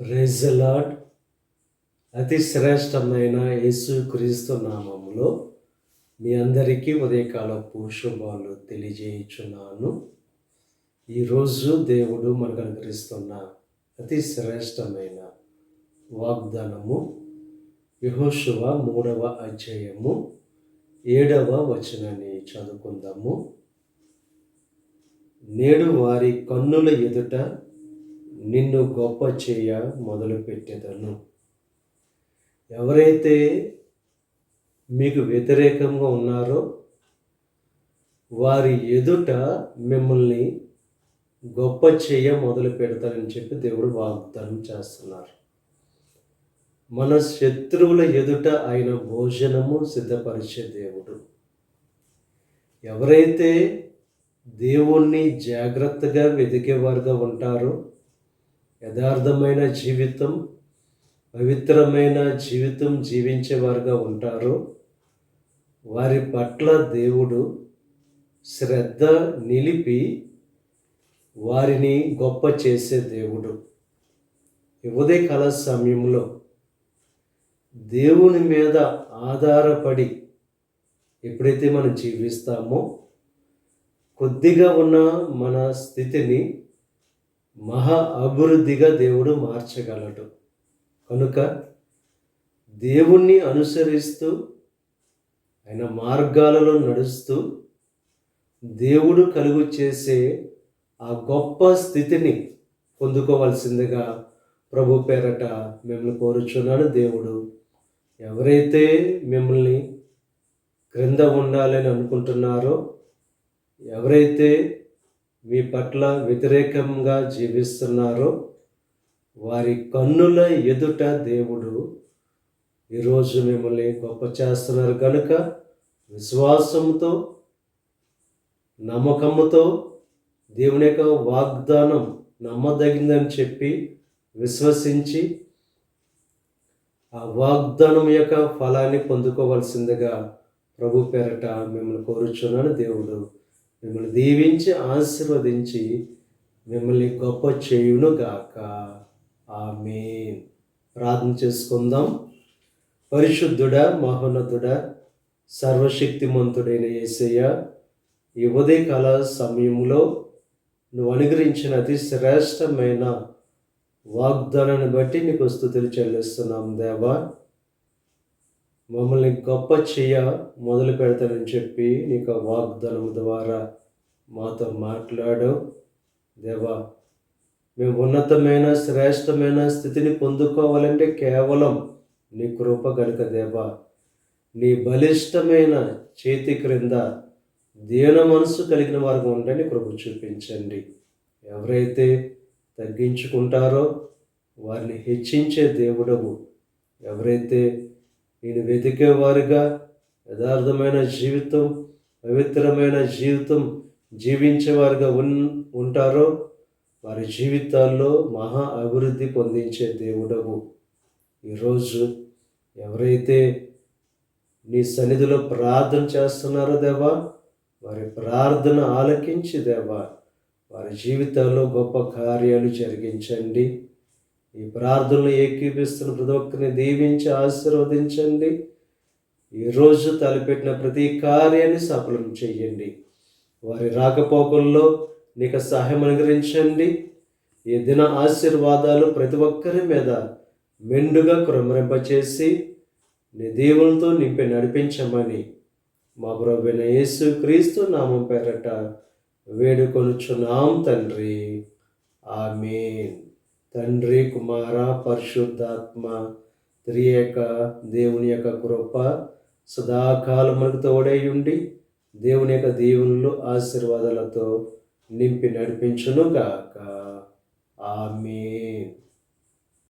Praise the lord. అతి శ్రేష్టమైన యేసుక్రీస్తు నామములో మీ అందరికీ ఉదయకాలపు శుభాలు తెలియజేయుచున్నాను. ఈరోజు దేవుడు మనకు అనుగ్రహిస్తున్న అతి శ్రేష్టమైన వాగ్దానము యెహోషువ 3వ అధ్యాయము 7వ వచనాన్ని చదువుకుందాము. నేడు వారి కన్నుల ఎదుట నిన్ను గొప్ప చేయ మొదలుపెట్టెదను. ఎవరైతే మీకు వ్యతిరేకంగా ఉన్నారో వారి ఎదుట మిమ్మల్ని గొప్ప చేయ మొదలు పెడతారని చెప్పి దేవుడు వాగ్దానం చేస్తున్నారు. మన శత్రువుల ఎదుట ఆయన భోజనము సిద్ధపరిచే దేవుడు. ఎవరైతే దేవుణ్ణి జాగ్రత్తగా వెతికేవారుగా ఉంటారో, యథార్థమైన జీవితం, పవిత్రమైన జీవితం జీవించేవారుగా ఉంటారో వారి పట్ల దేవుడు శ్రద్ధ నిలిపి వారిని గొప్ప చేసే దేవుడు. ఉదయకాల సమయంలో దేవుని మీద ఆధారపడి ఎప్పుడైతే మనం జీవిస్తామో కొద్దిగా ఉన్న మన స్థితిని మహా అభివృద్ధిగా దేవుడు మార్చగలడు. కనుక దేవుణ్ణి అనుసరిస్తూ ఆయన మార్గాలలో నడుస్తూ దేవుడు కలుగు చేసే ఆ గొప్ప స్థితిని పొందుకోవాల్సిందిగా ప్రభు పేరట మిమ్మల్ని కోరుచున్నాడు. దేవుడు ఎవరైతే మిమ్మల్ని క్రింద ఉండాలని అనుకుంటున్నారో, ఎవరైతే మీ పట్ల వ్యతిరేకంగా జీవిస్తున్నారో వారి కన్నుల ఎదుట దేవుడు ఈరోజు మిమ్మల్ని గొప్ప చేస్తున్నారు. కనుక విశ్వాసంతో, నమ్మకంతో దేవుని యొక్క వాగ్దానం నమ్మదగిందని చెప్పి విశ్వసించి ఆ వాగ్దానం యొక్క ఫలాన్ని పొందుకోవాల్సిందిగా ప్రభు పేరట మిమ్మల్ని కోరుచున్నాను. దేవుడు మిమ్మల్ని దీవించి ఆశీర్వదించి మిమ్మల్ని గొప్ప చేయునుగాక. ఆమేన్. ప్రార్థన చేసుకుందాం. పరిశుద్ధుడా, మహోన్నతుడా, సర్వశక్తిమంతుడైన యేసయ్య, ఈ ఉదయకాల సమయంలో నువ్వు అనుగ్రహించిన అతి శ్రేష్టమైన వాగ్దానాన్ని బట్టి నీకు స్తుతులు చెల్లిస్తున్నాం దేవా. మమ్మల్ని గొప్ప చేయ మొదలు పెడతానని చెప్పి నీకు వాగ్దానం ద్వారా మాతో మాట్లాడావు దేవా. మేము ఉన్నతమైన శ్రేష్టమైన స్థితిని పొందుకోవాలంటే కేవలం నీ కృప గనుక దేవా, నీ బలిష్టమైన చేతి క్రింద దీన మనసు కలిగిన వారికి ఉండండి, కృప చూపించండి. ఎవరైతే తగ్గించుకుంటారో వారిని హెచ్చించే దేవుడవు. ఎవరైతే నేను వెతికేవారుగా యథార్థమైన జీవితం, పవిత్రమైన జీవితం జీవించేవారుగా ఉంటారో వారి జీవితాల్లో మహా అభివృద్ధి పొందించే దేవుడవు. ఈరోజు ఎవరైతే నీ సన్నిధిలో ప్రార్థన చేస్తున్నారో దేవా, వారి ప్రార్థన ఆలకించి దేవా వారి జీవితాల్లో గొప్ప కార్యాలు జరిగించండి. ఈ ప్రార్థనలు ఏకీపిస్తున్న ప్రతి ఒక్కరిని దీవించి ఆశీర్వదించండి. ఈరోజు తలపెట్టిన ప్రతి కార్యాన్ని సఫలం చేయండి. వారి రాకపోకల్లో నీకు సహాయం అనుగ్రహించండి. ఈ దిన ఆశీర్వాదాలు ప్రతి ఒక్కరి మీద మెండుగా కుమ్మరింపచేసి నీ దేవునితో నింపి నడిపించమని మా ప్రభువైన యేసుక్రీస్తు నామం పేరట వేడుకొనుచున్నాం తండ్రి. ఆమేన్. తండ్రి, కుమార, పరిశుద్ధాత్మ త్రియేక దేవుని యొక్క కృప సదాకాలం మనకు తోడై ఉండి దేవుని యొక్క దీవెనలు ఆశీర్వాదాలతో నింపి నడిపించును గాక. ఆమేన్.